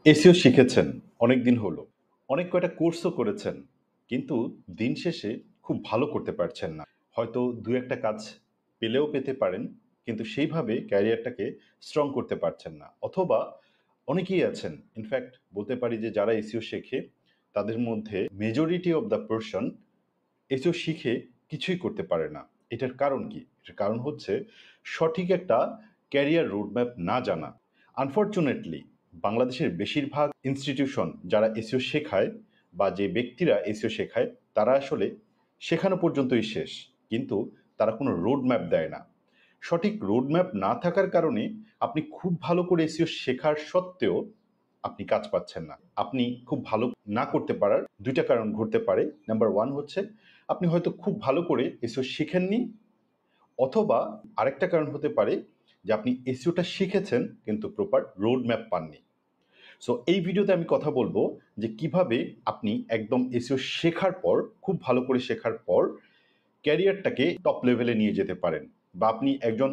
SEO শিখেছেন অনেক দিন হলো। অনেক কয়টা কোর্সও করেছেন। কিন্তু দিন শেষে খুব ভালো করতে পারছেন না। হয়তো ২-১ টা কাজ পেলেও পেতে পারেন, কিন্তু সেইভাবে ক্যারিয়ারটাকে স্ট্রং করতে পারছেন না। অথবা অনেকেই আছেন, ইনফ্যাক্ট বলতে পারি যে যারা এসইও শেখে, তাদের মধ্যে majority of the person SEO শিখে কিছুই করতে পারে না। এটার কারণ কি? এটার কারণ হচ্ছে সঠিক একটা ক্যারিয়ার রোডম্যাপ না জানা। আনফরচুনেটলি বাংলাদেশের বেশিরভাগ ইনস্টিটিউশন যারা এসইও শেখায় বা যে ব্যক্তিরা এসইও শেখায় তারা আসলে শেখানো পর্যন্তই শেষ। কিন্তু তারা কোনো রোডম্যাপ দেয় না। সঠিক রোডম্যাপ না থাকার কারণে আপনি খুব ভালো করে এসইও শেখার সত্ত্বেও আপনি কাজ পাচ্ছেন না। আপনি খুব ভালো না করতে পারার ২ টা কারণ ঘটতে পারে। নাম্বার 1 হচ্ছে আপনি হয়তো খুব ভালো করে এসইও শিখেননি, অথবা আরেকটা কারণ হতে পারে যে আপনি এসইওটা শিখেছেন কিন্তু প্রপার রোড ম্যাপ পাননি। সো এই ভিডিওতে আমি কথা বলবো যে কিভাবে আপনি একদম এসইও শেখার পর, খুব ভালো করে শেখার পর ক্যারিয়ারটাকে টপ লেভেলে নিয়ে যেতে পারেন, বা আপনি একজন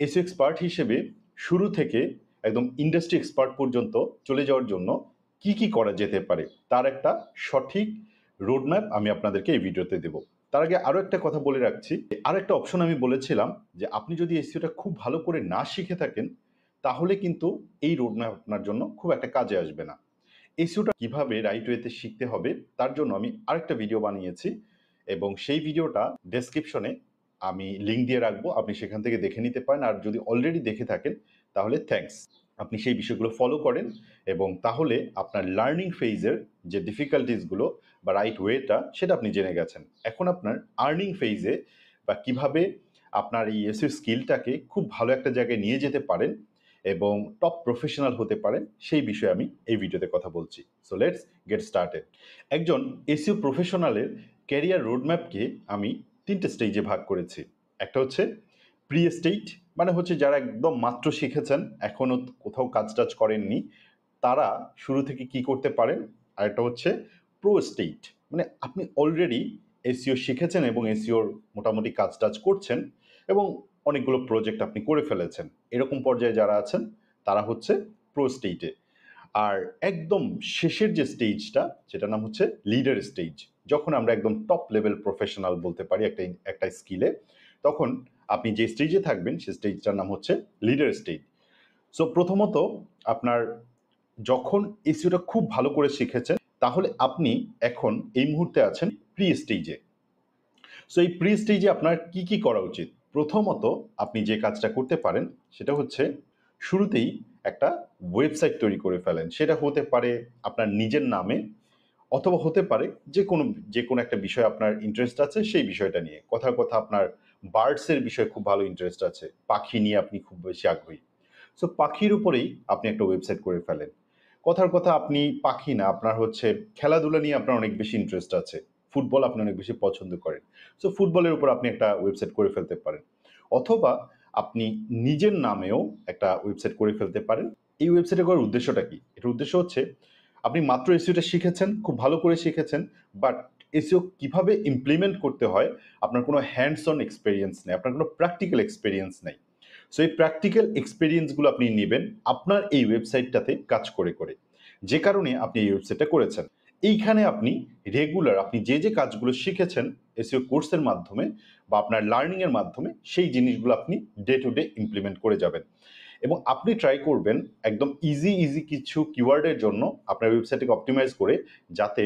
এসইও এক্সপার্ট হিসেবে শুরু থেকে একদম ইন্ডাস্ট্রি এক্সপার্ট পর্যন্ত চলে যাওয়ার জন্য কি কি করা যেতে পারে তার একটা সঠিক রোডম্যাপ আমি আপনাদেরকে এই ভিডিওতে দেব। তার আগে আরও একটা কথা বলে রাখছি, আরও একটা অপশন আমি বলেছিলাম যে আপনি যদি এসইওটা খুব ভালো করে না শিখে থাকেন, তাহলে কিন্তু এই রোডম্যাপ আপনার জন্য খুব একটা কাজে আসবে না। এসইওটা কিভাবে রাইট ওয়েতে শিখতে হবে তার জন্য আমি আরেকটা ভিডিও বানিয়েছি, এবং সেই ভিডিওটা ডেসক্রিপশনে আমি লিঙ্ক দিয়ে রাখবো, আপনি সেখান থেকে দেখে নিতে পারেন। আর যদি অলরেডি দেখে থাকেন তাহলে থ্যাঙ্কস, আপনি সেই বিষয়গুলো ফলো করেন, এবং তাহলে আপনার লার্নিং ফেজের যে ডিফিকাল্টিসগুলো বা রাইট ওয়েটা সেটা আপনি জেনে গেছেন। এখন আপনার আর্নিং ফেজে বা কিভাবে আপনার এই এসইও স্কিলটাকে খুব ভালো একটা জায়গায় নিয়ে যেতে পারেন এবং টপ প্রফেশনাল হতে পারেন, সেই বিষয়ে আমি এই ভিডিওতে কথা বলছি। So let's get started. একজন এসইও প্রফেশনালের ক্যারিয়ার রোডম্যাপকে আমি ৩টে স্টেজে ভাগ করেছি। একটা হচ্ছে প্রি স্টেজ, মানে হচ্ছে যারা একদম মাত্র শিখেছেন, এখনও কোথাও কাজ টাজ করেননি, তারা শুরু থেকে কি করতে পারেন। আরেকটা হচ্ছে প্রো স্টেজ, মানে আপনি অলরেডি এসইও শিখেছেন এবং এসইওর মোটামুটি কাজ টাজ করছেন এবং অনেকগুলো প্রজেক্ট আপনি করে ফেলেছেন, এরকম পর্যায়ে যারা আছেন তারা হচ্ছে প্রো স্টেজে। আর একদম শেষের যে স্টেজটা, সেটার নাম হচ্ছে লিডার স্টেজ। যখন আমরা একদম টপ লেভেল প্রফেশনাল বলতে পারি একটা একটা স্কিলে, তখন আপনি যে স্টেজে থাকবেন সেই স্টেজটার নাম হচ্ছে লিডার স্টেজ। সো প্রথমত আপনার যখন এসইওটা খুব ভালো করে শিখেছেন, তাহলে আপনি এখন এই মুহূর্তে আছেন প্রি স্টেজে। সো এই প্রি স্টেজে আপনার কি কি করা উচিত? প্রথমত আপনি যে কাজটা করতে পারেন সেটা হচ্ছে শুরুতেই একটা ওয়েবসাইট তৈরি করে ফেলেন। সেটা হতে পারে আপনার নিজের নামে, অথবা হতে পারে যে কোনো একটা বিষয় আপনার ইন্টারেস্ট আছে সেই বিষয়টা নিয়ে। কথার কথা আপনার বার্ডসের বিষয়ে খুব ভালো ইন্টারেস্ট আছে, পাখি নিয়ে আপনি খুব বেশি আগ্রহী। সো পাখির উপরেই আপনি একটা ওয়েবসাইট করে ফেলেন। কথার কথা আপনি পাখি না, আপনার হচ্ছে খেলাধুলা নিয়ে আপনার অনেক বেশি ইন্টারেস্ট আছে। ফুটবল আপনি অনেক বেশি পছন্দ করেন। সো ফুটবলের উপর আপনি একটা ওয়েবসাইট করে ফেলতে পারেন। অথবা আপনি নিজের নামেও একটা ওয়েবসাইট করে ফেলতে পারেন। এই ওয়েবসাইটে করার উদ্দেশ্যটা কি? এটার উদ্দেশ্য হচ্ছে আপনি মাত্র এসইওটা শিখেছেন, খুব ভালো করে শিখেছেন, বাট এসইও কিভাবে ইমপ্লিমেন্ট করতে হয় আপনার কোনো হ্যান্ডস অন এক্সপেরিয়েন্স নেই, আপনার কোনো প্র্যাকটিক্যাল এক্সপেরিয়েন্স নেই। সো এই প্র্যাকটিক্যাল এক্সপেরিয়েন্সগুলো আপনি নেবেন আপনার এই ওয়েবসাইটটাতে কাজ করে করে, যে কারণে আপনি এই ওয়েবসাইটটা করেছেন। এইখানে আপনি রেগুলার আপনি যে যে কাজগুলো শিখেছেন এসইও কোর্সের মাধ্যমে বা আপনার লার্নিংয়ের মাধ্যমে, সেই জিনিসগুলো আপনি ডে টু ডে ইমপ্লিমেন্ট করে যাবেন। এবং আপনি ট্রাই করবেন একদম ইজি ইজি কিছু কিওয়ার্ডের জন্য আপনার ওয়েবসাইটকে অপটিমাইজ করে, যাতে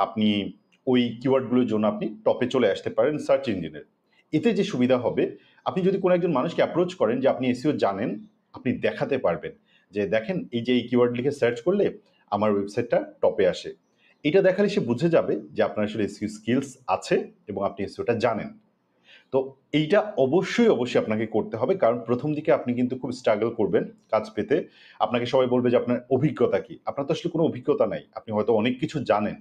আপনি ওই কিওয়ার্ডগুলোর জন্য আপনি টপে চলে আসতে পারেন সার্চ ইঞ্জিনের। এতে যে সুবিধা হবে, আপনি যদি কোনো একজন মানুষকে অ্যাপ্রোচ করেন যে আপনি এসইও জানেন, আপনি দেখাতে পারবেন যে দেখেন এই যে এই কিওয়ার্ড লিখে সার্চ করলে আমার ওয়েবসাইটটা টপে আসে। এটা দেখালে সে বুঝে যাবে যে আপনার আসলে এসইও স্কিলস আছে এবং আপনি এসইওটা জানেন। তো এইটা অবশ্যই আপনাকে করতে হবে, কারণ প্রথম দিকে আপনি কিন্তু খুব স্ট্রাগল করবেন কাজ পেতে। আপনাকে সবাই বলবে যে আপনার অভিজ্ঞতা কি? আপনার তো আসলে কোনো অভিজ্ঞতা নাই। আপনি হয়তো অনেক কিছু জানেন,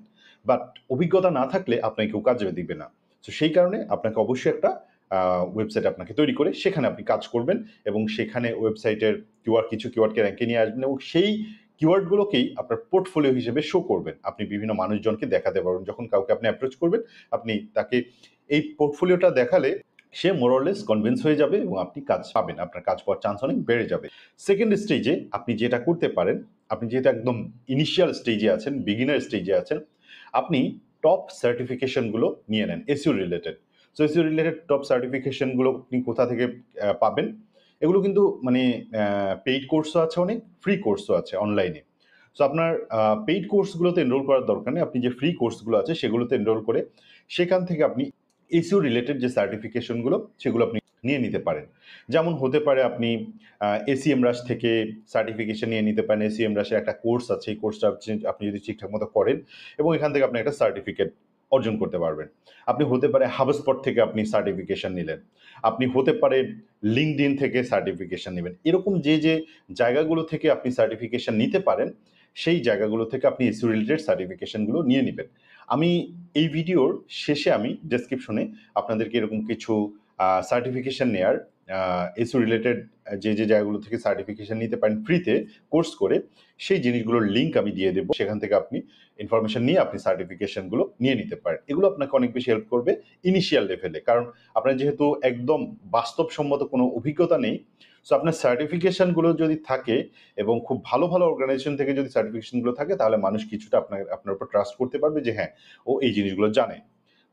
বাট অভিজ্ঞতা না থাকলে আপনাকে কেউ কাজে দিবে না। তো সেই কারণে আপনাকে অবশ্যই একটা ওয়েবসাইট আপনাকে তৈরি করে সেখানে আপনি কাজ করবেন, এবং সেখানে ওয়েবসাইটের কিছু কিওয়ার্ডকে র্যাঙ্কে নিয়ে আসবেন এবং সেই কিওয়ার্ডগুলোকেই আপনার পোর্টফোলিও হিসেবে শো করবেন। আপনি বিভিন্ন মানুষজনকে দেখাতে পারবেন। যখন কাউকে আপনি অ্যাপ্রোচ করবেন, আপনি তাকে এই পোর্টফোলিওটা দেখালে সে মোরলেস কনভিন্স হয়ে যাবে এবং আপনি কাজ পাবেন, আপনার কাজ পাওয়ার চান্স অনেক বেড়ে যাবে। সেকেন্ড স্টেজে আপনি যেটা করতে পারেন, আপনি যেহেতু একদম ইনিশিয়াল স্টেজে আছেন, বিগিনার স্টেজে আছেন, আপনি টপ সার্টিফিকেশনগুলো নিয়ে নেন SEO related. So SEO related top সার্টিফিকেশনগুলো আপনি কোথা থেকে পাবেন? এগুলো কিন্তু মানে পেইড কোর্সও আছে অনেক, ফ্রি কোর্সও আছে অনলাইনে। সো আপনার পেইড কোর্সগুলোতে এনরোল করার দরকার নেই। আপনি যে ফ্রি কোর্সগুলো আছে সেগুলোতে এনরোল করে সেখান থেকে আপনি এসইও রিলেটেড যে সার্টিফিকেশনগুলো সেগুলো আপনি নিয়ে নিতে পারেন। যেমন হতে পারে আপনি এসিএমরাশ থেকে সার্টিফিকেশন নিয়ে নিতে পারেন। এসিএমরাশের একটা কোর্স আছে, এই কোর্সটা আপনি যদি ঠিকঠাক মতো করেন এবং এখান থেকে আপনি একটা সার্টিফিকেট অর্জন করতে পারবেন। আপনি হতে পারে হাবস্পট থেকে আপনি সার্টিফিকেশন নিলেন। আপনি হতে পারে লিঙ্কডইন থেকে সার্টিফিকেশন নেবেন। এরকম যে জায়গাগুলো থেকে আপনি সার্টিফিকেশন নিতে পারেন, সেই জায়গাগুলো থেকে আপনি এসইও রিলেটেড সার্টিফিকেশনগুলো নিয়ে নিবেন। আমি এই ভিডিওর শেষে আমি ডেসক্রিপশনে আপনাদেরকে এরকম কিছু সার্টিফিকেশন নেয়ার এসইও রিলেটেড যে জায়গাগুলো থেকে সার্টিফিকেশন নিতে পারেন ফ্রিতে কোর্স করে, সেই জিনিসগুলোর লিঙ্ক আমি দিয়ে দেবো। সেখান থেকে আপনি ইনফরমেশন নিয়ে আপনি সার্টিফিকেশনগুলো নিয়ে নিতে পারেন। এগুলো আপনাকে অনেক বেশি হেল্প করবে ইনিশিয়াল লেভেলে। কারণ আপনার যেহেতু একদম বাস্তবসম্মত কোনো অভিজ্ঞতা নেই, সো আপনার সার্টিফিকেশনগুলো যদি থাকে এবং খুব ভালো ভালো অর্গানাইজেশন থেকে যদি সার্টিফিকেশনগুলো থাকে, তাহলে মানুষ কিছুটা আপনার উপর ট্রাস্ট করতে পারবে যে হ্যাঁ, ও এই জিনিসগুলো জানে।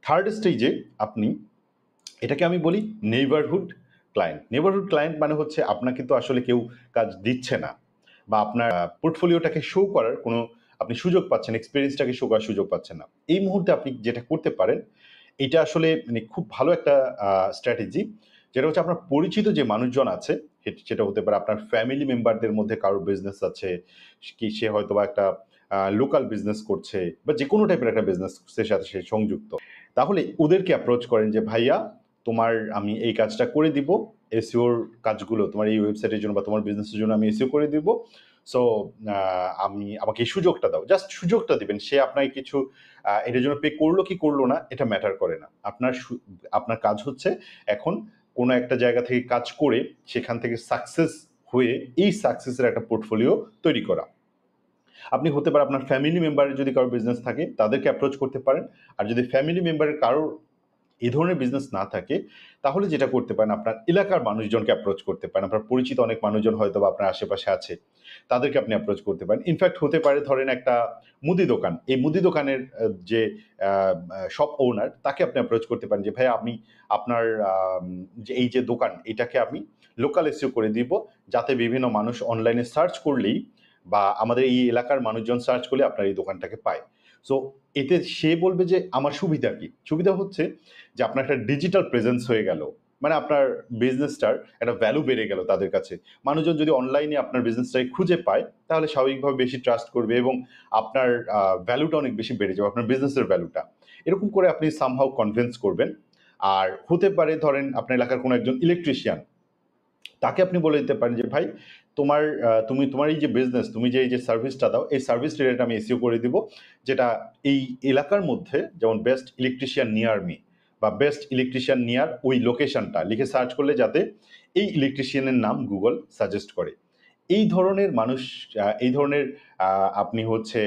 থার্ড স্টেজে আপনি, এটাকে আমি বলি নেইবারহুড ক্লায়েন্ট। নেইবারহুড ক্লায়েন্ট মানে হচ্ছে আপনাকে তো আসলে কেউ কাজ দিচ্ছে না, বা আপনার পোর্টফোলিওটাকে শো করার কোনো আপনি সুযোগ পাচ্ছেন, এক্সপিরিয়েন্সটাকে শো করার সুযোগ পাচ্ছেন না। এই মুহূর্তে আপনি যেটা করতে পারেন, এটা আসলে মানে খুব ভালো একটা স্ট্র্যাটেজি, যেটা হচ্ছে আপনার পরিচিত যে মানুষজন আছে, সেটা হতে পারে আপনার ফ্যামিলি মেম্বারদের মধ্যে কারোর বিজনেস আছে, কি সে হয়তো বা একটা লোকাল বিজনেস করছে বা যে কোনো টাইপের একটা বিজনেসের সাথে সে সংযুক্ত। তাহলে ওদেরকে অ্যাপ্রোচ করেন যে ভাইয়া, তোমার আমি এই কাজটা করে দিব, এসইওর কাজগুলো তোমার এই ওয়েবসাইটের জন্য বা তোমার বিজনেসের জন্য আমি এসইও করে দিব। সো আমাকে এই সুযোগটা দাও। জাস্ট সুযোগটা দিবেন। সে আপনাকে কিছু এটার জন্য পে করলো কি করলো না এটা ম্যাটার করে না। আপনার কাজ হচ্ছে এখন কোনো একটা জায়গা থেকে কাজ করে সেখান থেকে সাকসেস হয়ে এই সাকসেসের একটা পোর্টফোলিও তৈরি করা। আপনি হতে পারে আপনার ফ্যামিলি মেম্বারের যদি কারোর বিজনেস থাকে তাদেরকে অ্যাপ্রোচ করতে পারেন। আর যদি ফ্যামিলি মেম্বারের কারোর এই ধরনের বিজনেস না থাকে, তাহলে যেটা করতে পারেন আপনার এলাকার মানুষজনকে অ্যাপ্রোচ করতে পারেন। আপনার পরিচিত অনেক মানুষজন হয়তো বা আপনার আশেপাশে আছে, তাদেরকে আপনি অ্যাপ্রোচ করতে পারেন। ইনফ্যাক্ট হতে পারে ধরেন একটা মুদি দোকান, এই মুদি দোকানের যে শপ ওনার, তাকে আপনি অ্যাপ্রোচ করতে পারেন যে ভাই আমি আপনার যে এই যে দোকান এটাকে আমি লোকাল এসইও করে দিব, যাতে বিভিন্ন মানুষ অনলাইনে সার্চ করলেই বা আমাদের এই এলাকার মানুষজন সার্চ করলে আপনার এই দোকানটাকে পায়। সো এতে সে বলবে যে আমার সুবিধা কি? সুবিধা হচ্ছে যে আপনার একটা ডিজিটাল প্রেজেন্স হয়ে গেল। মানে আপনার বিজনেসটার একটা ভ্যালু বেড়ে গেল তাদের কাছে। মানুষজন যদি অনলাইনে আপনার বিজনেসটাকে খুঁজে পায়, তাহলে স্বাভাবিকভাবে বেশি ট্রাস্ট করবে এবং আপনার ভ্যালুটা অনেক বেশি বেড়ে যাবে, আপনার বিজনেসের ভ্যালুটা। এরকম করে আপনি সামহাউ কনভিন্স করবেন। আর হতে পারে ধরেন আপনার এলাকার কোনো একজন ইলেকট্রিশিয়ান, তাকে আপনি বলে দিতে পারেন যে ভাই তোমার এই যে বিজনেস, তুমি যে এই যে সার্ভিসটা দাও, এই সার্ভিস রিলেটেড আমি এসইও করে দিব, যেটা এই এলাকার মধ্যে যেমন বেস্ট ইলেকট্রিশিয়ান নিয়ার মি বা বেস্ট ইলেকট্রিশিয়ান নিয়ার ওই লোকেশনটা লিখে সার্চ করলে যাতে এই ইলেকট্রিশিয়ানের নাম গুগল সাজেস্ট করে। এই ধরনের মানুষ, এই ধরনের আপনি হচ্ছে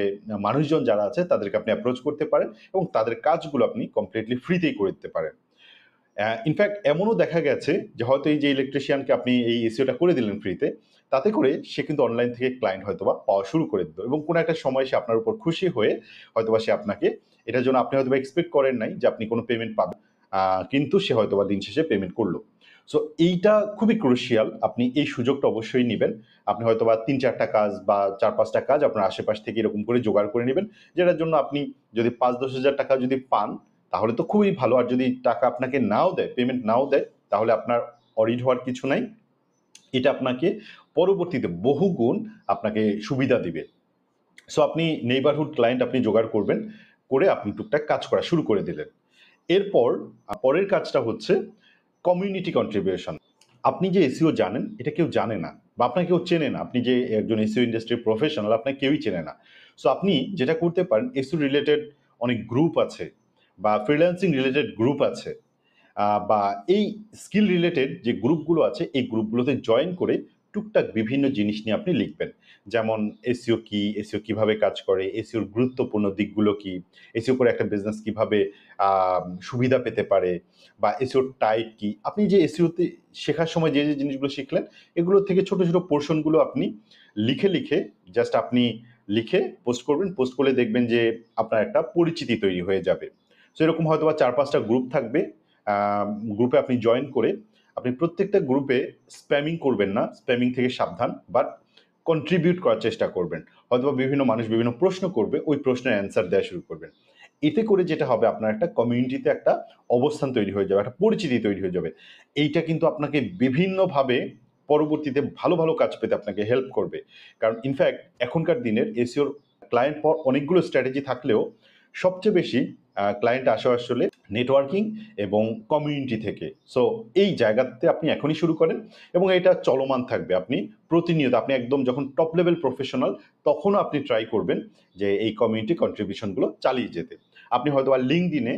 মানুষজন যারা আছে তাদেরকে আপনি অ্যাপ্রোচ করতে পারেন এবং তাদের কাজগুলো আপনি কমপ্লিটলি ফ্রিতেই করে দিতে পারেন। ইনফ্যাক্ট এমনও দেখা গেছে যে হয়তো এই যে ইলেকট্রিশিয়ানকে আপনি এই এসইওটা করে দিলেন ফ্রিতে, তাতে করে সে কিন্তু অনলাইন থেকে ক্লায়েন্ট হয়তোবা পাওয়া শুরু করে দিল এবং কোনো একটা সময় সে আপনার উপর খুশি হয়ে হয়তোবা সে আপনাকে, এটার জন্য আপনি হয়তোবা এক্সপেক্ট করেন নাই যে আপনি কোনো পেমেন্ট পাবেন, কিন্তু সে হয়তোবা দিন শেষে পেমেন্ট করলো। সো এইটা খুবই ক্রুশিয়াল, আপনি এই সুযোগটা অবশ্যই নেবেন। আপনি হয়তোবা ৩-৪টা কাজ বা ৪-৫টা কাজ আপনার আশেপাশ থেকে এরকম করে জোগাড় করে নেবেন, যেটার জন্য আপনি যদি ৫-১০ হাজার টাকা যদি পান, তাহলে তো খুবই ভালো। আর যদি টাকা আপনাকে নাও দেয়, পেমেন্ট নাও দেয়, তাহলে আপনার অরিড হওয়ার কিছু নাই। এটা আপনাকে পরবর্তীতে বহুগুণ আপনাকে সুবিধা দিবে। সো আপনি নেইবারহুড ক্লায়েন্ট আপনি জোগাড় করবেন, করে আপনি টুকটাক কাজ করা শুরু করে দিলেন। এরপর পরের কাজটা হচ্ছে কমিউনিটি কন্ট্রিবিউশন। আপনি যে এসইও জানেন এটা কেউ জানে না বা আপনাকে কেউ চেনে না। আপনি যে একজন এসইও ইন্ডাস্ট্রির প্রফেশনাল, আপনাকে কেউই চেনে না। সো আপনি যেটা করতে পারেন, এসইও রিলেটেড অনেক গ্রুপ আছে বা ফ্রিল্যান্সিং রিলেটেড গ্রুপ আছে, বা এই স্কিল রিলেটেড যে গ্রুপগুলো আছে এই গ্রুপগুলোতে জয়েন করে টুকটাক বিভিন্ন জিনিস নিয়ে আপনি লিখবেন। যেমন এসইও কি, এসইও কিভাবে কাজ করে, এসইওর গুরুত্বপূর্ণ দিকগুলো কি, এসইও করে একটা বিজনেস কিভাবে সুবিধা পেতে পারে, বা এসইওর টাইপ কি। আপনি যে এসইওতে শেখার সময় যে জিনিসগুলো শিখলেন, এগুলো থেকে ছোট ছোট পোর্শনগুলো আপনি লিখে জাস্ট আপনি লিখে পোস্ট করবেন। পোস্ট করলে দেখবেন যে আপনার একটা পরিচিতি তৈরি হয়ে যাবে। সো এরকম হয়তোবা ৪-৫ টা গ্রুপ থাকবে। আ গ্রুপে আপনি জয়েন করে আপনি প্রত্যেকটা গ্রুপে স্প্যামিং করবেন না। স্প্যামিং থেকে সাবধান। বাট কন্ট্রিবিউট করার চেষ্টা করবেন। হয়তোবা বিভিন্ন মানুষ বিভিন্ন প্রশ্ন করবে, ওই প্রশ্নের অ্যান্সার দেয়া শুরু করবেন। এতে করে যেটা হবে আপনার একটা কমিউনিটিতে একটা অবস্থান তৈরি হয়ে যাবে, একটা পরিচিতি তৈরি হয়ে যাবে। এইটা কিন্তু আপনাকে বিভিন্নভাবে পরবর্তীতে ভালো কাজ পেতে আপনাকে হেল্প করবে। কারণ ইনফ্যাক্ট এখনকার দিনের এসইওর ক্লায়েন্ট পাওয়ার অনেকগুলো স্ট্র্যাটেজি থাকলেও সবচেয়ে বেশি ক্লায়েন্ট আসে আসলে নেটওয়ার্কিং এবং কমিউনিটি থেকে। সো এই জায়গাতে আপনি এখনই শুরু করেন এবং এটা চলমান থাকবে। আপনি প্রতিনিয়ত আপনি একদম যখন টপ লেভেল প্রফেশনাল তখনও আপনি ট্রাই করবেন যে এই কমিউনিটি কন্ট্রিবিউশনগুলো চালিয়ে যেতে। আপনি হয়তোবা লিঙ্কডইনে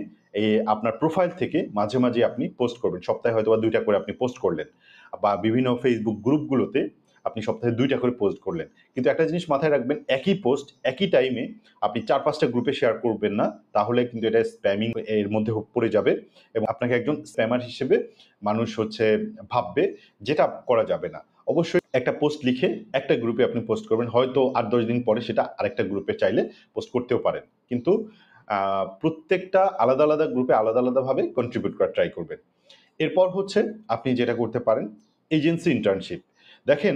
আপনার প্রোফাইল থেকে মাঝে আপনি পোস্ট করবেন। সপ্তাহে হয়তোবা ২ টা করে আপনি পোস্ট করলেন। বা বিভিন্ন ফেসবুক গ্রুপগুলোতে আপনি সপ্তাহে ২ টা করে পোস্ট করলেন। কিন্তু একটা জিনিস মাথায় রাখবেন, একই পোস্ট একই টাইমে আপনি ৪-৫ টা গ্রুপে শেয়ার করবেন না। তাহলে কিন্তু এটা স্প্যামিং এর মধ্যে পড়ে যাবে এবং আপনাকে একজন স্প্যামার হিসেবে মানুষ ভাববে, যেটা করা যাবে না। অবশ্যই একটা পোস্ট লিখে একটা গ্রুপে আপনি পোস্ট করবেন। হয়তো ৮-১০ দিন পরে সেটা আরেকটা গ্রুপে চাইলে পোস্ট করতেও পারেন। কিন্তু প্রত্যেকটা আলাদা গ্রুপে আলাদাভাবে কন্ট্রিবিউট করার ট্রাই করবেন। এরপর আপনি যেটা করতে পারেন এজেন্সি ইন্টার্নশিপ। দেখেন,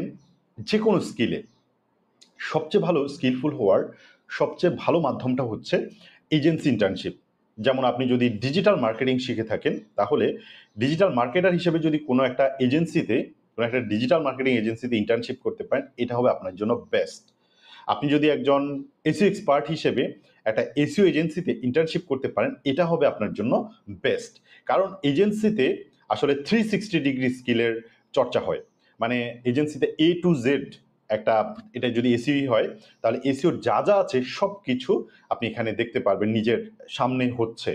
যেকোনো স্কিলে সবচেয়ে ভালো স্কিলফুল হওয়ার সবচেয়ে ভালো মাধ্যমটা হচ্ছে এজেন্সি ইন্টার্নশিপ। যেমন আপনি যদি ডিজিটাল মার্কেটিং শিখে থাকেন, তাহলে ডিজিটাল মার্কেটার হিসেবে যদি কোনো একটা ডিজিটাল মার্কেটিং এজেন্সিতে ইন্টার্নশিপ করতে পারেন, এটা হবে আপনার জন্য বেস্ট। আপনি যদি একজন এসইও এক্সপার্ট হিসেবে একটা এসইও এজেন্সিতে ইন্টার্নশিপ করতে পারেন, এটা হবে আপনার জন্য বেস্ট। কারণ এজেন্সিতে আসলে 360 ডিগ্রি স্কিলের চর্চা হয়। মানে এজেন্সিতে এ টু জেড এটা যদি এসইও হয়, তাহলে এসইওর যা আছে সবকিছু আপনি এখানে দেখতে পারবেন নিজের সামনে হচ্ছে।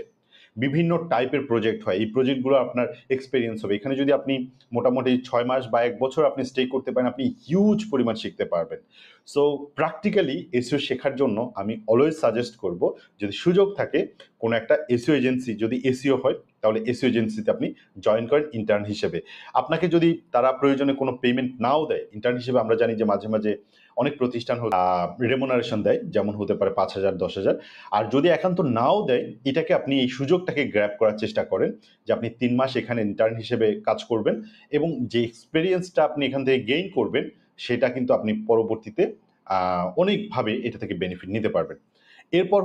বিভিন্ন টাইপের প্রজেক্ট হয়। এই প্রজেক্টগুলো আপনার এক্সপেরিয়েন্স হবে। এখানে যদি আপনি মোটামুটি ৬ মাস বা ১ বছর আপনি স্টে করতে পারেন, আপনি হিউজ পরিমাণ শিখতে পারবেন। সো প্র্যাকটিক্যালি এসইও শেখার জন্য আমি অলওয়েজ সাজেস্ট করব, যদি সুযোগ থাকে কোনো একটা এসইও এজেন্সি যদি এসইও হয়, তাহলে এসইও এজেন্সিতে আপনি জয়েন করেন ইন্টার্ন হিসেবে। আপনাকে যদি তারা প্রয়োজনে কোনো পেমেন্ট নাও দেয়, ইন্টার্ন হিসেবে আমরা জানি যে মাঝে অনেক প্রতিষ্ঠান রেমুনারেশন দেয়, যেমন হতে পারে ৫,০০০, ১০,০০০। আর যদি একান্ত নাও দেয়, এটাকে আপনি এই সুযোগটাকে গ্র্যাব করার চেষ্টা করেন যে আপনি ৩ মাস এখানে ইন্টার্ন হিসেবে কাজ করবেন এবং যে এক্সপেরিয়েন্সটা আপনি এখান থেকে গেইন করবেন, সেটা কিন্তু আপনি পরবর্তীতে অনেকভাবে এটা থেকে বেনিফিট নিতে পারবেন। এরপর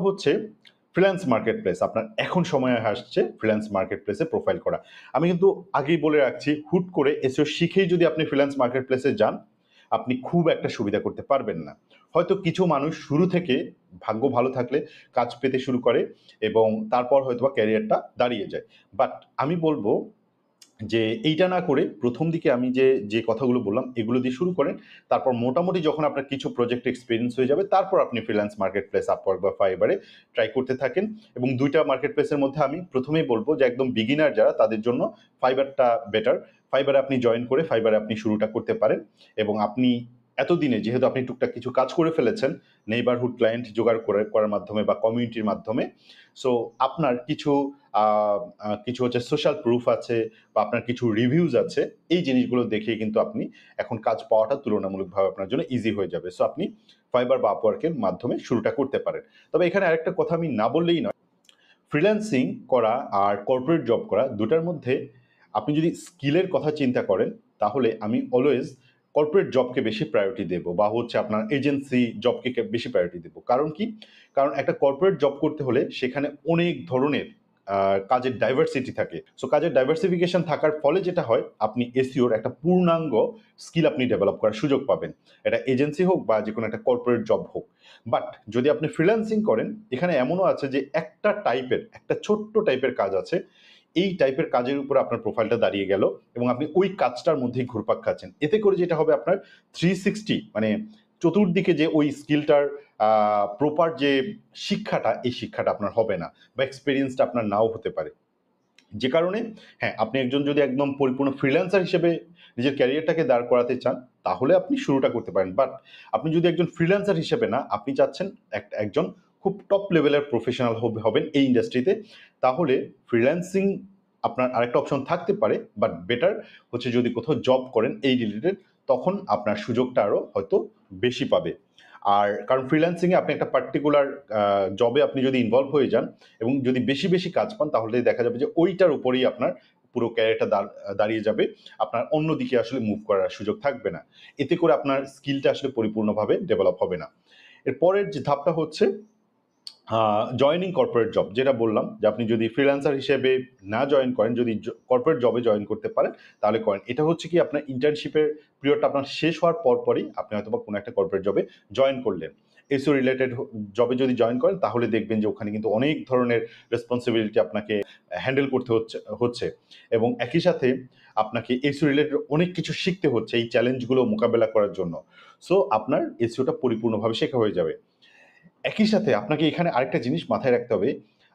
ফ্রিল্যান্স মার্কেট প্লেস। আপনার এখন সময় আসছে ফ্রিল্যান্স মার্কেট প্লেসে প্রোফাইল করা। আমি কিন্তু আগেই বলে রাখছি, হুট করে এসইও শিখেই যদি আপনি ফ্রিল্যান্স মার্কেট প্লেসে যান, আপনি খুব একটা সুবিধা করতে পারবেন না। হয়তো কিছু মানুষ শুরু থেকে ভাগ্য ভালো থাকলে কাজ পেতে শুরু করে এবং তারপর হয়তোবা ক্যারিয়ারটা দাঁড়িয়ে যায়। বাট আমি বলব যে এইটা না করে ১ম দিকে আমি যে কথাগুলো বললাম, এগুলো দিয়ে শুরু করেন। তারপর মোটামুটি যখন আপনার কিছু প্রজেক্ট এক্সপেরিয়েন্স হয়ে যাবে, তারপর আপনি ফ্রিল্যান্স মার্কেট প্লেস, আপওয়ার্ক বা ফাইবার এ ট্রাই করতে থাকেন। এবং ২ টা মার্কেট প্লেসের মধ্যে আমি ১ম এই বলব যে একদম বিগিনার যারা, তাদের জন্য ফাইবারটা বেটার। ফাইবারে আপনি জয়েন করে ফাইবারে আপনি শুরুটা করতে পারেন এবং আপনি এতদিনে যেহেতু আপনি টুকটাক কিছু কাজ করে ফেলেছেন, নেইবারহুড ক্লায়েন্ট জোগাড় করার মাধ্যমে বা কমিউনিটির মাধ্যমে। সো আপনার আ আ কিছু সোশ্যাল প্রুফ আছে বা আপনার কিছু রিভিউজ আছে। এই জিনিসগুলো দেখেই কিন্তু আপনি এখন কাজ পাওয়াটা তুলনামূলকভাবে আপনার জন্য ইজি হয়ে যাবে। সো আপনি ফাইবার বা আপওয়ার্ক এর মাধ্যমে শুরুটা করতে পারেন। তবে এখানে আরেকটা কথা আমি না বললেই নয়। ফ্রিল্যান্সিং করা আর কর্পোরেট জব করা, দুটার মধ্যে আপনি যদি স্কিলের কথা চিন্তা করেন, তাহলে আমি অলওয়েজ কর্পোরেট জবকে বেশি প্রায়োরিটি দেব বা আপনার এজেন্সি জবকে বেশি প্রায়োরিটি দেব। কারণ কি? কারণ একটা কর্পোরেট জব করতে হলে সেখানে অনেক ধরনের কাজের ডাইভার্সিটি থাকে। সো কাজের ডাইভার্সিফিকেশন থাকার ফলে যেটা হয়, আপনি এসইওর একটা পূর্ণাঙ্গ স্কিল আপনি ডেভেলপ করার সুযোগ পাবেন। এটা এজেন্সি হোক বা যেকোনো একটা কর্পোরেট জব হোক। বাট যদি আপনি ফ্রিল্যান্সিং করেন, এখানে এমনও আছে যে একটা ছোট্ট টাইপের কাজ আছে। এই টাইপের কাজের উপর আপনার প্রোফাইলটা দাঁড়িয়ে গেল এবং আপনি ওই কাজটার মধ্যেই ঘুরপাক খাচ্ছেন। এতে করে যেটা হবে, আপনার 360 মানে চতুর্দিকে যে ওই স্কিলটার প্রপার যে শিক্ষাটা, এই শিক্ষাটা আপনার হবে না বা এক্সপেরিয়েন্সটা আপনার নাও হতে পারে। যে কারণে হ্যাঁ, আপনি যদি একদম পরিপূর্ণ ফ্রিল্যান্সার হিসেবে নিজের ক্যারিয়ারটাকে দাঁড় করাতে চান, তাহলে আপনি শুরুটা করতে পারেন। বাট আপনি যদি একজন ফ্রিল্যান্সার হিসেবে না, আপনি চাচ্ছেন একজন খুব টপ লেভেলের প্রফেশনাল হবেন এই ইন্ডাস্ট্রিতে, তাহলে ফ্রিল্যান্সিং আপনার আরেকটা অপশন থাকতে পারে। বাট বেটার যদি কোথাও জব করেন এই রিলেটেড, তখন আপনার সুযোগটা আরও হয়তো বেশি পাবে। আর কারণ ফ্রিল্যান্সিংয়ে আপনি একটা পার্টিকুলার জবে আপনি যদি ইনভলভ হয়ে যান এবং যদি বেশি বেশি কাজ পান, তাহলে দেখা যাবে যে ওইটার উপরেই আপনার পুরো ক্যারিয়ারটা দাঁড়িয়ে যাবে। আপনার অন্যদিকে আসলে মুভ করার সুযোগ থাকবে না। এতে করে আপনার স্কিলটা আসলে পরিপূর্ণভাবে ডেভেলপ হবে না। এর পরের যে ধাপটা হচ্ছে জয়েনিং কর্পোরেট জব, যেটা বললাম যে আপনি যদি ফ্রিল্যান্সার হিসেবে না জয়েন করেন, যদি কর্পোরেট জবে জয়েন করতে পারেন তাহলে করেন। এটা হচ্ছে কি আপনার ইন্টার্নশিপের পিরিয়ডটা আপনার শেষ হওয়ার পরপরই আপনি হয়তো বা কোনো একটা কর্পোরেট জবে জয়েন করলেন। এসইও রিলেটেড জবে যদি জয়েন করেন তাহলে দেখবেন যে ওখানে কিন্তু অনেক ধরনের রেসপন্সিবিলিটি আপনাকে হ্যান্ডেল করতে হচ্ছে এবং একই সাথে আপনাকে এসইও রিলেটেড অনেক কিছু শিখতে হচ্ছে এই চ্যালেঞ্জগুলো মোকাবেলা করার জন্য। সো আপনার এসইওটা পরিপূর্ণভাবে শেখা হয়ে যাবে। একই সাথে আপনাকে এখানে আরেকটা জিনিস মাথায় রাখতে হবে,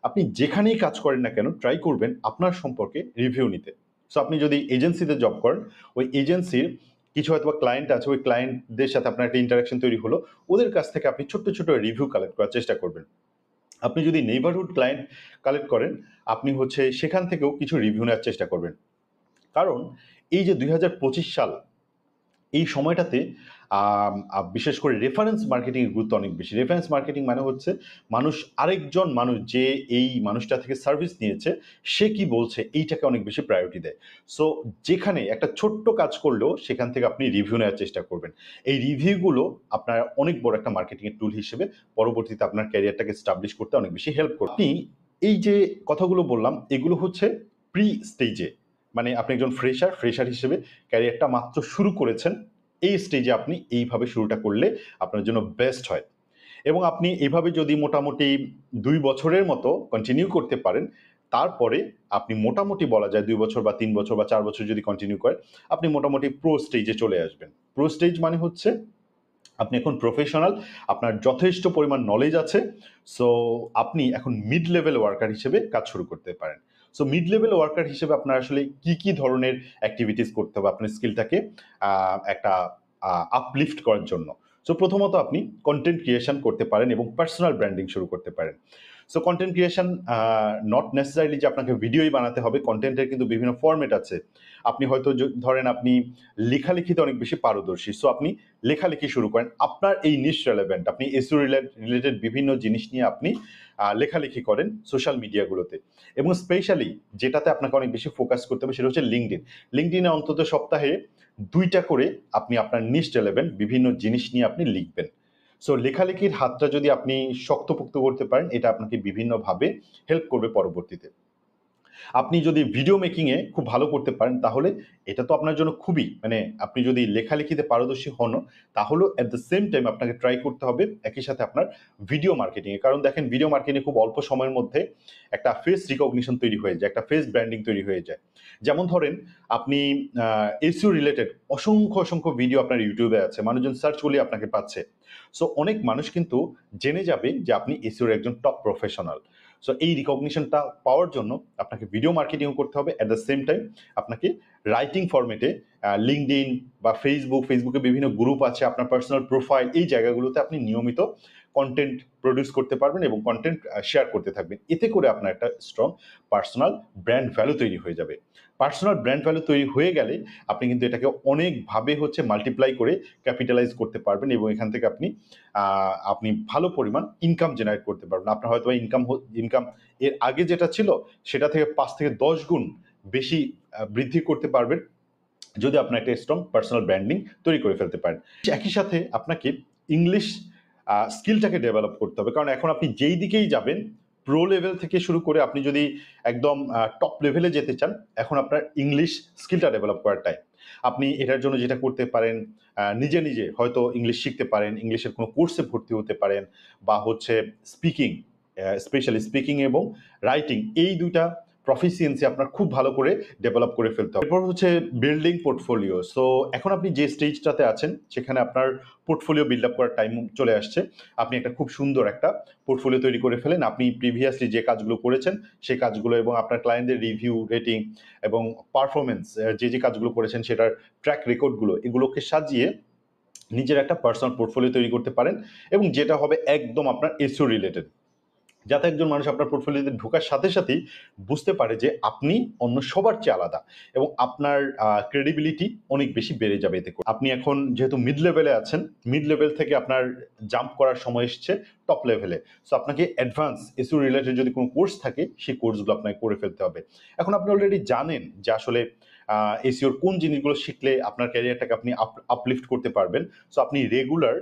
আপনি যেখানেই কাজ করেন না কেন ট্রাই করবেন আপনার সম্পর্কে রিভিউ নিতে। সো আপনি যদি এজেন্সিতে জব করেন, ওই এজেন্সির কিছু হয়তোবা ক্লায়েন্ট আছে, ওই ক্লায়েন্টদের সাথে আপনার একটা ইন্টারাকশন তৈরি হলো, ওদের কাছ থেকে আপনি ছোট্ট ছোট্ট রিভিউ কালেক্ট করার চেষ্টা করবেন। আপনি যদি নেইবারহুড ক্লায়েন্ট কালেক্ট করেন, আপনি হচ্ছে সেখান থেকেও কিছু রিভিউ নেওয়ার চেষ্টা করবেন। কারণ এই যে 2025 সাল, এই সময়টাতে বিশেষ করে রেফারেন্স মার্কেটিং এর গুরুত্ব অনেক বেশি। রেফারেন্স মার্কেটিং মানে হচ্ছে আরেকজন মানুষ যে এই মানুষটা থেকে সার্ভিস নিয়েছে সে কি বলছে এইটাকে অনেক বেশি প্রায়োরিটি দেয়। সো যেখানে একটা ছোট্ট কাজ করলেও সেখান থেকে আপনি রিভিউ নেওয়ার চেষ্টা করবেন। এই রিভিউগুলো আপনার অনেক বড় একটা মার্কেটিং এর টুল হিসেবে পরবর্তীতে আপনার ক্যারিয়ারটাকে এস্টাবলিশ করতে অনেক বেশি হেল্প করবে। আপনি এই যে কথাগুলো বললাম এগুলো হচ্ছে প্রি স্টেজে, মানে আপনি একজন ফ্রেশার হিসেবে ক্যারিয়ারটা মাত্র শুরু করেছেন, এই স্টেজে আপনি এইভাবে শুরুটা করলে আপনার জন্য বেস্ট হয়। এবং আপনি এভাবে যদি মোটামুটি ২ বছরের মতো কন্টিনিউ করতে পারেন, তারপরে আপনি মোটামুটি বলা যায় ২ বছর বা ৩ বছর বা ৪ বছর যদি কন্টিনিউ করেন, আপনি মোটামুটি প্রো স্টেজে চলে আসবেন। প্রো স্টেজ মানে হচ্ছে আপনি এখন প্রফেশনাল, আপনার যথেষ্ট পরিমাণ নলেজ আছে। সো আপনি এখন মিড লেভেল ওয়ার্কার হিসেবে কাজ শুরু করতে পারেন। সো মিড লেভেল ওয়ার্কার হিসেবে আপনার আসলে কি ধরনের অ্যাক্টিভিটিস করতে হবে আপনার স্কিলটাকে একটা আপলিফট করার জন্য? সো প্রথমত আপনি কন্টেন্ট ক্রিয়েশন করতে পারেন এবং পার্সোনাল ব্র্যান্ডিং শুরু করতে পারেন। So content creation not necessarily যে আপনাকে ভিডিওই বানাতে হবে, কন্টেন্টের কিন্তু বিভিন্ন ফরম্যাট আছে। আপনি হয়তো ধরেন আপনি লেখালেখিতে অনেক বেশি পারদর্শী, সো আপনি লেখালেখি শুরু করেন। আপনার এই নিশ রেলেভেন্ট, আপনি এসইও রিলেটেড বিভিন্ন জিনিস নিয়ে আপনি লেখালেখি করেন সোশ্যাল মিডিয়াগুলোতে। এবং স্পেশালি যেটাতে আপনাকে অনেক বেশি ফোকাস করতে হবে সেটা হচ্ছে লিঙ্কডইন। লিঙ্কডইনে অন্তত সপ্তাহে ২টা করে আপনি আপনার নিশ রেলেভেন্ট বিভিন্ন জিনিস নিয়ে আপনি লিখবেন। সো লেখালেখির হাতটা যদি আপনি শক্তপোক্ত করতে পারেন, এটা আপনাকে বিভিন্নভাবে হেল্প করবে পরবর্তীতে। আপনি যদি ভিডিও মেকিংয়ে খুব ভালো করতে পারেন তাহলে এটা তো আপনার জন্য খুবই, মানে আপনি যদি লেখালেখিতে পারদর্শী হন তাহলেও অ্যাট দ্য সেম টাইম আপনাকে ট্রাই করতে হবে একই সাথে আপনার ভিডিও মার্কেটিংয়ে। কারণ দেখেন ভিডিও মার্কেটিংয়ে খুব অল্প সময়ের মধ্যে একটা ফেস রিকগনিশন তৈরি হয়ে যায়, একটা ফেস ব্র্যান্ডিং তৈরি হয়ে যায়। যেমন ধরেন আপনি এসইও রিলেটেড অসংখ্য ভিডিও আপনার ইউটিউবে আছে, মানুষজন সার্চ করলে আপনাকে পাচ্ছে। সো অনেক মানুষ কিন্তু জেনে যাবে যে আপনি এসইওর একজন টপ প্রফেশনাল। সো এই রিকগনিশনটা পাওয়ার জন্য আপনাকে ভিডিও মার্কেটিংও করতে হবে, অ্যাট দ্য সেম টাইম আপনাকে রাইটিং ফরম্যাটে লিঙ্কডইন বা ফেসবুকে বিভিন্ন গ্রুপ আছে, আপনার পার্সোনাল প্রোফাইল, এই জায়গাগুলোতে আপনি নিয়মিত কন্টেন্ট প্রডিউস করতে পারবেন এবং কন্টেন্ট শেয়ার করতে থাকবেন। এতে করে আপনার একটা স্ট্রং পার্সোনাল ব্র্যান্ড ভ্যালু তৈরি হয়ে যাবে। পার্সোনাল ব্র্যান্ড ভ্যালু তৈরি হয়ে গেলে আপনি কিন্তু এটাকে অনেকভাবে মাল্টিপ্লাই করে ক্যাপিটালাইজ করতে পারবেন এবং এখান থেকে আপনি ভালো পরিমাণ ইনকাম জেনারেট করতে পারবেন। আপনার হয়তো ইনকাম এর আগে যেটা ছিল সেটা থেকে ৫ থেকে ১০ গুণ বেশি বৃদ্ধি করতে পারবেন যদি আপনার একটা স্ট্রং পার্সোনাল ব্র্যান্ডিং তৈরি করে ফেলতে পারেন। একই সাথে আপনাকে ইংলিশ স্কিলটাকে ডেভেলপ করতে হবে, কারণ এখন আপনি যেই দিকেই যাবেন, প্রো লেভেল থেকে শুরু করে আপনি যদি একদম টপ লেভেলে যেতে চান, এখন আপনার ইংলিশ স্কিলটা ডেভেলপ করার টাইম। আপনি এটার জন্য যেটা করতে পারেন, নিজে হয়তো ইংলিশ শিখতে পারেন, ইংলিশের কোনো কোর্সে ভর্তি হতে পারেন, বা স্পিকিং, স্পেশালি স্পিকিং এবং রাইটিং, এই দুইটা প্রফিসিয়েন্সি আপনার খুব ভালো করে ডেভেলপ করে ফেলতে হবে। এরপর বিল্ডিং পোর্টফোলিও। সো এখন আপনি যে স্টেজটাতে আছেন সেখানে আপনার পোর্টফোলিও বিল্ড আপ করার টাইম চলে আসছে। আপনি একটা খুব সুন্দর একটা পোর্টফোলিও তৈরি করে ফেলেন। আপনি প্রিভিয়াসলি যে কাজগুলো করেছেন সেই কাজগুলো এবং আপনার ক্লায়েন্টদের রিভিউ, রেটিং এবং পারফরমেন্স, যে কাজগুলো করেছেন সেটার ট্র্যাক রেকর্ডগুলো, এগুলোকে সাজিয়ে নিজের একটা পার্সোনাল পোর্টফোলিও তৈরি করতে পারেন এবং যেটা হবে একদম আপনার এসইও রিলেটেড। যাতে একজন মানুষ আপনার পোর্টফোলিওতে ঢোকার সাথে সাথেই বুঝতে পারে যে আপনি অন্য সবার চেয়ে আলাদা, এবং আপনার ক্রেডিবিলিটি অনেক বেশি বেড়ে যাবে এতে করে। আপনি এখন যেহেতু মিড লেভেলে আছেন, মিড লেভেল থেকে আপনার জাম্প করার সময় এসছে টপ লেভেলে। সো আপনাকে অ্যাডভান্স এসইও রিলেটেড যদি কোনো কোর্স থাকে সেই কোর্সগুলো আপনাকে করে ফেলতে হবে। এখন আপনি অলরেডি জানেন যে আসলে এসইওর কোন জিনিসগুলো শিখলে আপনার ক্যারিয়ারটাকে আপনি আপলিফট করতে পারবেন। সো আপনি রেগুলার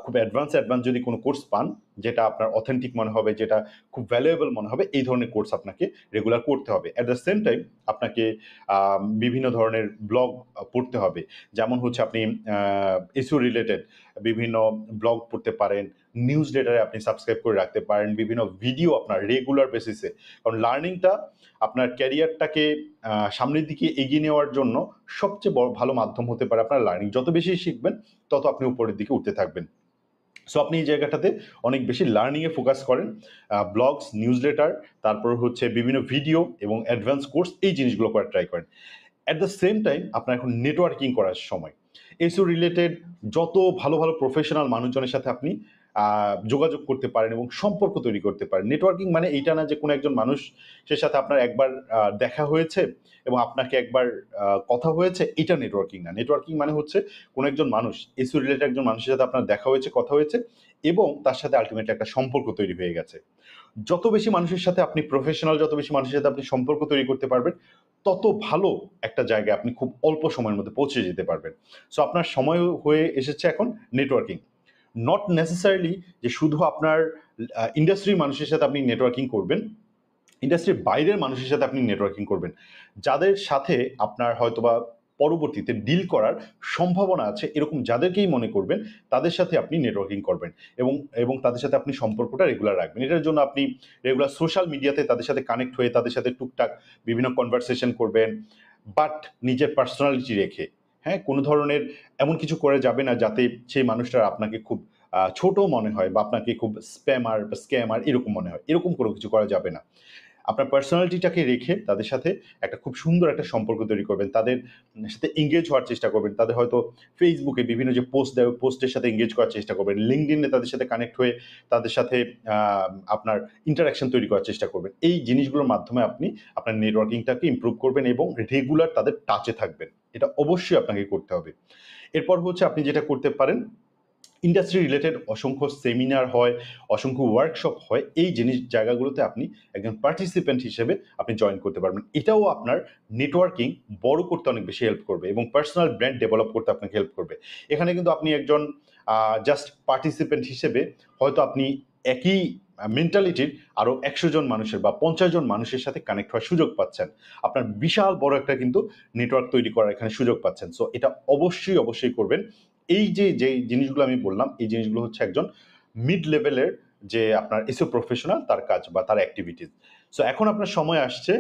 খুব অ্যাডভান্স যদি কোনো কোর্স পান, যেটা আপনার অথেন্টিক মনে হবে, যেটা খুব ভ্যালুয়েবল মনে হবে, এই ধরনের কোর্স আপনাকে রেগুলার করতে হবে। অ্যাট দ্য সেম টাইম আপনাকে বিভিন্ন ধরনের ব্লগ পড়তে হবে। যেমন হচ্ছে আপনি এসইও রিলেটেড বিভিন্ন ব্লগ পড়তে পারেন, নিউজ লেটারে আপনি সাবস্ক্রাইব করে রাখতে পারেন, বিভিন্ন ভিডিও আপনার রেগুলার বেসিসে। কারণ লার্নিংটা আপনার ক্যারিয়ারটাকে সামনের দিকে এগিয়ে নেওয়ার জন্য সবচেয়ে ভালো মাধ্যম হতে পারে আপনার লার্নিং। যত বেশি শিখবেন তত আপনি উপরের দিকে উঠতে থাকবেন। সো আপনি এই জায়গাটাতে অনেক বেশি লার্নিংয়ে ফোকাস করেন, ব্লগস, নিউজ লেটার, তারপর হচ্ছে বিভিন্ন ভিডিও এবং অ্যাডভান্স কোর্স, এই জিনিসগুলো করার ট্রাই করেন। অ্যাট দ্য সেম টাইম আপনার এখন নেটওয়ার্কিং করার সময়। এসইও রিলেটেড যত ভালো ভালো প্রফেশনাল মানুষজনের সাথে আপনি যোগাযোগ করতে পারেন এবং সম্পর্ক তৈরি করতে পারেন। নেটওয়ার্কিং মানে এইটা না যে কোনো একজন মানুষের সাথে আপনার একবার দেখা হয়েছে এবং আপনাকে একবার কথা হয়েছে, এটা নেটওয়ার্কিং না। নেটওয়ার্কিং মানে হচ্ছে কোনো একজন মানুষ, এসইও রিলেটেড একজন মানুষের সাথে আপনার দেখা হয়েছে, কথা হয়েছে এবং তার সাথে আলটিমেটলি একটা সম্পর্ক তৈরি হয়ে গেছে। যত বেশি মানুষের সাথে আপনি প্রফেশনাল, যত বেশি মানুষের সাথে আপনি সম্পর্ক তৈরি করতে পারবেন, তত ভালো একটা জায়গায় আপনি খুব অল্প সময়ের মধ্যে পৌঁছে যেতে পারবেন। সো আপনার সময় হয়ে এসেছে এখন নেটওয়ার্কিং। নট নেসেসারিলি যে শুধু আপনার ইন্ডাস্ট্রির মানুষের সাথে আপনি নেটওয়ার্কিং করবেন, ইন্ডাস্ট্রির বাইরের মানুষের সাথে আপনি নেটওয়ার্কিং করবেন। যাদের সাথে আপনার হয়তোবা পরবর্তীতে ডিল করার সম্ভাবনা আছে, এরকম যাদেরকেই মনে করবেন তাদের সাথে আপনি নেটওয়ার্কিং করবেন এবং এবং তাদের সাথে আপনি সম্পর্কটা রেগুলার রাখবেন। এটার জন্য আপনি রেগুলার সোশ্যাল মিডিয়াতে তাদের সাথে কানেক্ট হয়ে তাদের সাথে টুকটাক বিভিন্ন কনভারসেশন করবেন, বাট নিজের পার্সোনালিটি রেখে। হ্যাঁ, কোনো ধরনের এমন কিছু করে যাবে না যাতে সেই মানুষটার আপনাকে খুব ছোট মনে হয় বা আপনাকে খুব স্প্যামার বা স্ক্যামার এরকম মনে হয়। এরকম কোনো কিছু করা যাবে না। আপনার পার্সোনালিটিটাকে রেখে তাদের সাথে একটা খুব সুন্দর একটা সম্পর্ক তৈরি করবেন, তাদের সাথে এঙ্গেজ হওয়ার চেষ্টা করবেন, তাদের হয়তো ফেসবুকে বিভিন্ন যে পোস্ট দেয় পোস্টের সাথে এঙ্গেজ করার চেষ্টা করবেন, লিঙ্কডইনে তাদের সাথে কানেক্ট হয়ে তাদের সাথে আপনার ইন্টারাকশন তৈরি করার চেষ্টা করবেন। এই জিনিসগুলোর মাধ্যমে আপনি আপনার নেটওয়ার্কিংটাকে ইমপ্রুভ করবেন এবং রেগুলার তাদের টাচে থাকবেন। এটা অবশ্যই আপনাকে করতে হবে। এরপর হচ্ছে আপনি যেটা করতে পারেন, ইন্ডাস্ট্রি রিলেটেড অসংখ্য সেমিনার হয়, অসংখ্য ওয়ার্কশপ হয়, এই জায়গাগুলোতে আপনি একজন পার্টিসিপেন্ট হিসেবে আপনি জয়েন করতে পারবেন। এটাও আপনার নেটওয়ার্কিং বড় করতে অনেক বেশি হেল্প করবে এবং পার্সোনাল ব্র্যান্ড ডেভেলপ করতে আপনাকে হেল্প করবে। এখানে কিন্তু আপনি একজন জাস্ট পার্টিসিপেন্ট হিসেবে হয়তো আপনি একই মেন্টালিটির আরও 100 জন মানুষের বা 50 জন মানুষের সাথে কানেক্ট হওয়ার সুযোগ পাচ্ছেন। আপনার বিশাল বড় একটা কিন্তু নেটওয়ার্ক তৈরি করার এখানে সুযোগ পাচ্ছেন। সো এটা অবশ্যই করবেন। এই যে জিনিসগুলো আমি বললাম, এই জিনিসগুলো হচ্ছে একজন মিড লেভেলের যে আপনার এসইও প্রফেশনাল তার কাজ বা তার অ্যাক্টিভিটিস। সো এখন আপনার সময় আসছে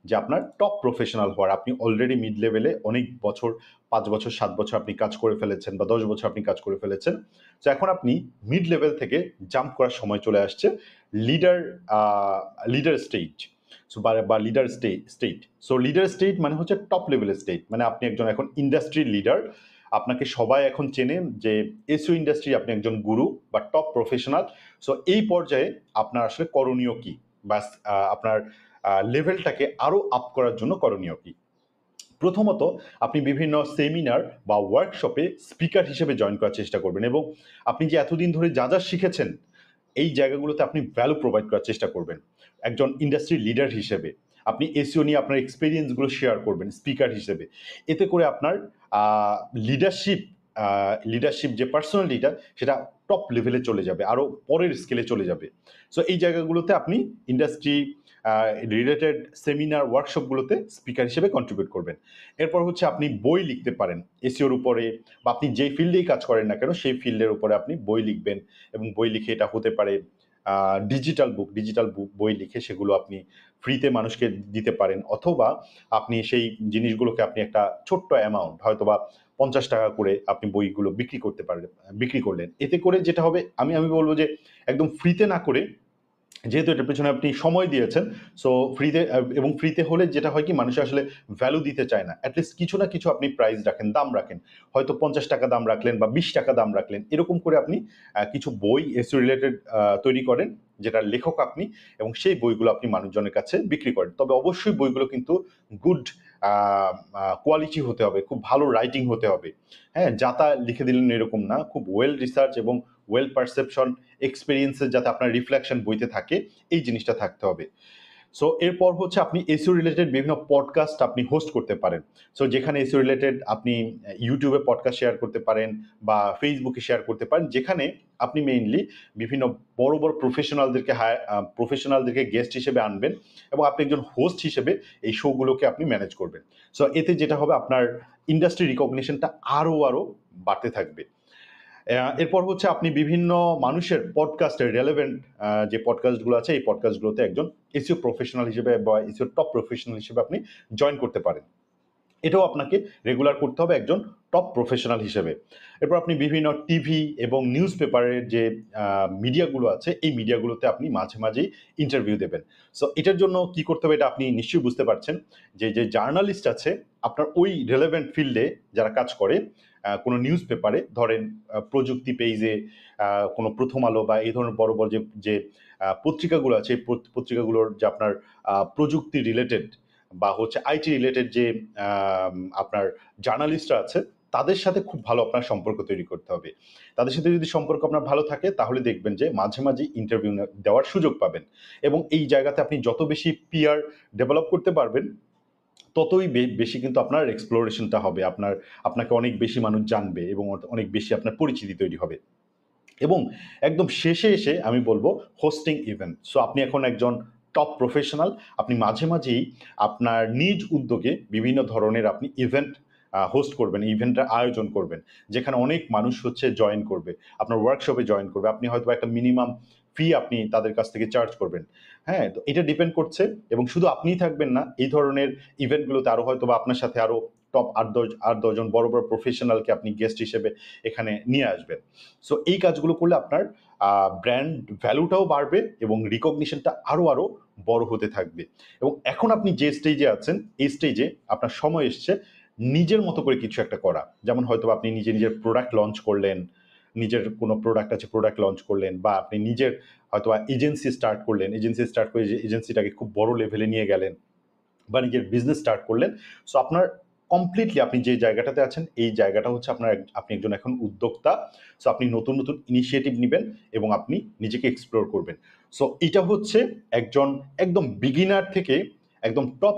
যে আপনার টপ প্রফেশনাল হওয়ার। আপনি অলরেডি মিড লেভেলে অনেক বছর, 5 বছর, 7 বছর আপনি কাজ করে ফেলেছেন বা 10 বছর আপনি কাজ করে ফেলেছেন। সো এখন আপনি মিড লেভেল থেকে জাম্প করার সময় চলে আসছে লিডার লিডার স্টেজ। সো বা leader state. So leader state মানে হচ্ছে টপ লেভেলের স্টেট, মানে আপনি একজন এখন ইন্ডাস্ট্রির লিডার। আপনাকে সবাই এখন চেনে যে এসইও ইন্ডাস্ট্রি আপনি একজন গুরু বা টপ প্রফেশনাল। সো এই পর্যায়ে আপনার আসলে করণীয় কি, বা আপনার লেভেলটাকে আরো আপ করার জন্য করণীয় কি? প্রথমত, আপনি বিভিন্ন সেমিনার বা ওয়ার্কশপে স্পিকার হিসেবে জয়েন করার চেষ্টা করবেন এবং আপনি যে এতদিন ধরে যা শিখেছেন এই জায়গাগুলোতে আপনি ভ্যালু প্রোভাইড করার চেষ্টা করবেন। একজন ইন্ডাস্ট্রি লিডার হিসেবে আপনি এসইও নিয়ে আপনার এক্সপেরিয়েন্সগুলো শেয়ার করবেন স্পিকার হিসেবে। এতে করে আপনার লিডারশিপ লিডারশিপ যে পার্সোনালিটিটা সেটা টপ লেভেলে চলে যাবে, আরও পরের স্কেলে চলে যাবে। সো এই জায়গাগুলোতে আপনি ইন্ডাস্ট্রি রিলেটেড সেমিনার ওয়ার্কশপগুলোতে স্পিকার হিসেবে কন্ট্রিবিউট করবেন। এরপর হচ্ছে আপনি বই লিখতে পারেন এসইওর উপরে, বা আপনি যেই ফিল্ডেই কাজ করেন না কেন সেই ফিল্ডের উপরে আপনি বই লিখবেন এবং বই লিখে এটা হতে পারে ডিজিটাল বই লিখে সেগুলো আপনি ফ্রিতে মানুষকে দিতে পারেন, অথবা আপনি সেই জিনিসগুলোকে আপনি একটা ছোট্ট অ্যামাউন্ট হয়তোবা 50 টাকা করে আপনি বইগুলো বিক্রি করলেন। এতে করে যেটা হবে, আমি বলবো যে একদম ফ্রিতে না করে, যেহেতু এটার পেছনে আপনি সময় দিয়েছেন, সো ফ্রিতে, এবং ফ্রিতে হলে যেটা হয় কি মানুষ আসলে ভ্যালু দিতে চায় না, অ্যাটলিস্ট কিছু না কিছু আপনি প্রাইস রাখেন, দাম রাখেন, হয়তো 50 টাকা দাম রাখলেন বা 20 টাকা দাম রাখলেন, এরকম করে আপনি কিছু বই এসইও রিলেটেড তৈরি করেন, যেটার লেখক আপনি, এবং সেই বইগুলো আপনি মানুষজনের কাছে বিক্রি করেন। তবে অবশ্যই বইগুলো কিন্তু গুড কোয়ালিটি হতে হবে, খুব ভালো রাইটিং হতে হবে। হ্যাঁ, যা তা লিখে দিলেন এরকম না, খুব ওয়েল রিসার্চ এবং ওয়েল পারসেপশন এক্সপেরিয়েন্সের যাতে আপনার রিফ্লেকশন বইতে থাকে, এই জিনিসটা থাকতে হবে। সো এরপর হচ্ছে আপনি এসইও রিলেটেড বিভিন্ন পডকাস্ট আপনি হোস্ট করতে পারেন। সো যেখানে এসইও রিলেটেড আপনি ইউটিউবে পডকাস্ট শেয়ার করতে পারেন বা ফেসবুকে শেয়ার করতে পারেন, যেখানে আপনি মেইনলি বিভিন্ন বড় বড় প্রফেশনালদেরকে গেস্ট হিসেবে আনবেন এবং আপনি একজন হোস্ট হিসেবে এই শোগুলোকে আপনি ম্যানেজ করবেন। সো এতে যেটা হবে, আপনার ইন্ডাস্ট্রি রিকগনিশনটা আরও বাড়তে থাকবে। এরপর হচ্ছে আপনি বিভিন্ন মানুষের পডকাস্টের রেলেভেন্ট যে পডকাস্টগুলো আছে, এই পডকাস্টগুলোতে একজন এসইও প্রফেশনাল হিসেবে বা এসইও টপ প্রফেশনাল হিসেবে আপনি জয়েন করতে পারেন। এটাও আপনাকে রেগুলার করতে হবে একজন টপ প্রফেশনাল হিসেবে। এরপর আপনি বিভিন্ন টিভি এবং নিউজ পেপারের যে মিডিয়াগুলো আছে, এই মিডিয়াগুলোতে আপনি মাঝে মাঝেই ইন্টারভিউ দেবেন। সো এটার জন্য কি করতে হবে, এটা আপনি নিশ্চয়ই বুঝতে পারছেন, যে যে জার্নালিস্ট আছে আপনার ওই রেলেভেন্ট ফিল্ডে যারা কাজ করে, কোনো নিউজ পেপারে ধরেন প্রযুক্তি পেজে, কোনো প্রথম আলো বা এই ধরনের বড় বড় যে পত্রিকাগুলো আছে, এই পত্রিকাগুলোর যে আপনার প্রযুক্তি রিলেটেড বা হচ্ছে আইটি রিলেটেড যে আপনার জার্নালিস্টরা আছে, তাদের সাথে খুব ভালো আপনার সম্পর্ক তৈরি করতে হবে। তাদের সাথে যদি সম্পর্ক আপনার ভালো থাকে, তাহলে দেখবেন যে মাঝে মাঝে ইন্টারভিউ দেওয়ার সুযোগ পাবেন, এবং এই জায়গাতে আপনি যত বেশি পিআর ডেভেলপ করতে পারবেন, ততই বেশি কিন্তু আপনার এক্সপ্লোরেশনটা হবে, আপনাকে অনেক বেশি মানুষ জানবে এবং অনেক বেশি আপনার পরিচিতি তৈরি হবে। এবং একদম শেষে এসে আমি বলবো হোস্টিং ইভেন্ট। সো আপনি এখন একজন টপ প্রফেশনাল, আপনি মাঝে মাঝেই আপনার নিজ উদ্যোগে বিভিন্ন ধরনের আপনি ইভেন্ট হোস্ট করবেন, ইভেন্টের আয়োজন করবেন, যেখানে অনেক মানুষ হচ্ছে জয়েন করবে, আপনার ওয়ার্কশপে জয়েন করবে। আপনি হয়তো একটা মিনিমাম ফি আপনি তাদের কাছ থেকে চার্জ করবেন। হ্যাঁ, তো এটা ডিপেন্ড করছে, এবং শুধু আপনিই থাকবেন না, এই ধরনের ইভেন্টগুলোতে আরও হয়তো বা আপনার সাথে আরও টপ 8-10জন বড় বড় প্রফেশনালকে আপনি গেস্ট হিসেবে এখানে নিয়ে আসবেন। সো এই কাজগুলো করলে আপনার ব্র্যান্ড ভ্যালুটাও বাড়বে এবং রিকগনিশনটা আরও বড় হতে থাকবে। এবং এখন আপনি যে স্টেজে আছেন, এই স্টেজে আপনার সময় এসছে নিজের মতো করে কিছু একটা করা। যেমন হয়তো আপনি নিজের প্রোডাক্ট লঞ্চ করলেন, নিজের কোনো প্রোডাক্ট আছে, প্রোডাক্ট লঞ্চ করলেন, বা আপনি নিজের হয়তো এজেন্সি স্টার্ট করলেন, এজেন্সি স্টার্ট করে যে এজেন্সিটাকে খুব বড় লেভেলে নিয়ে গেলেন, বা নিজের বিজনেস স্টার্ট করলেন। সো আপনার কমপ্লিটলি আপনি যে জায়গাটাতে আছেন, এই জায়গাটা হচ্ছে আপনি একজন এখন উদ্যোক্তা। সো আপনি নতুন নতুন ইনিশিয়েটিভ নেবেন এবং আপনি নিজেকে এক্সপ্লোর করবেন। সো এটা হচ্ছে একদম বিগিনার থেকে একদম টপ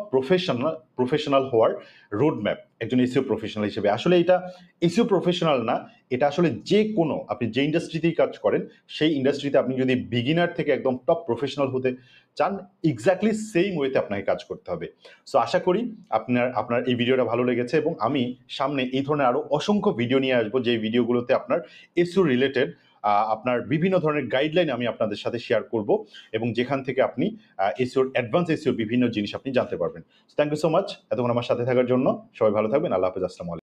প্রফেশনাল হওয়ার রোড ম্যাপ একজন এসইও প্রফেশনাল হিসেবে। আসলে এটা এসইও প্রফেশনাল না, এটা আসলে যে কোনো আপনি যে ইন্ডাস্ট্রিতেই কাজ করেন, সেই ইন্ডাস্ট্রিতে আপনি যদি বিগিনার থেকে একদম টপ প্রফেশনাল হতে চান, এক্স্যাক্টলি সেম ওয়েতে আপনাকে কাজ করতে হবে। সো আশা করি আপনার এই ভিডিওটা ভালো লেগেছে, এবং আমি সামনে এই ধরনের আরও অসংখ্য ভিডিও নিয়ে আসবো, যে ভিডিওগুলোতে আপনার এসইও রিলেটেড আপনার বিভিন্ন ধরনের গাইডলাইন আমি আপনাদের সাথে শেয়ার করব, এবং যেখান থেকে আপনি অ্যাডভান্স এসইওর বিভিন্ন জিনিস আপনি জানতে পারবেন। থ্যাংক ইউ সো মাচ এতক্ষণ আমার সাথে থাকার জন্য। সবাই ভালো থাকবেন। আল্লাহ হাফেজ। আসসালামু আলাইকুম।